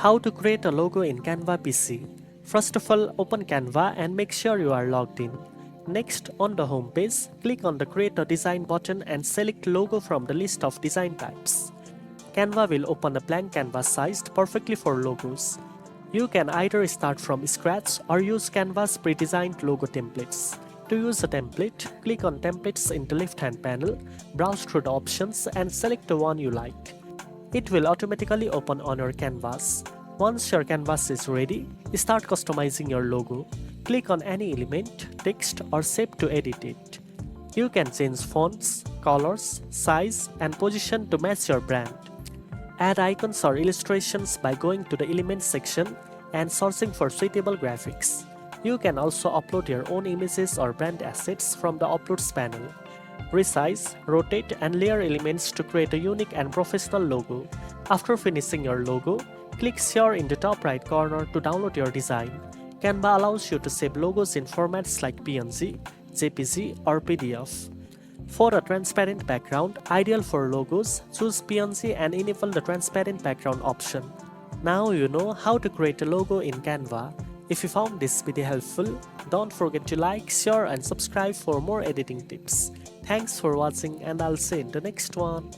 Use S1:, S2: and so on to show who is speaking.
S1: How to create a logo in Canva PC. First of all, open Canva and make sure you are logged in. Next, on the home page, click on the Create a Design button and select Logo from the list of design types. Canva will open a blank canvas sized perfectly for logos. You can either start from scratch or use Canva's pre-designed logo templates. To use a template, click on Templates in the left-hand panel, browse through the options and select the one you like. It will automatically open on your canvas. Once your canvas is ready, start customizing your logo. Click on any element, text or shape to edit it. You can change fonts, colors, size and position to match your brand. Add icons or illustrations by going to the Elements section and searching for suitable graphics. You can also upload your own images or brand assets from the Uploads panel. Resize, rotate and layer elements to create a unique and professional logo. After finishing your logo, click Share in the top right corner to download your design. Canva allows you to save logos in formats like PNG, JPG or PDF. For a transparent background, ideal for logos, choose PNG and enable the transparent background option. Now you know how to create a logo in Canva. If you found this video helpful, don't forget to like, share and subscribe for more editing tips. Thanks for watching and I'll see you in the next one.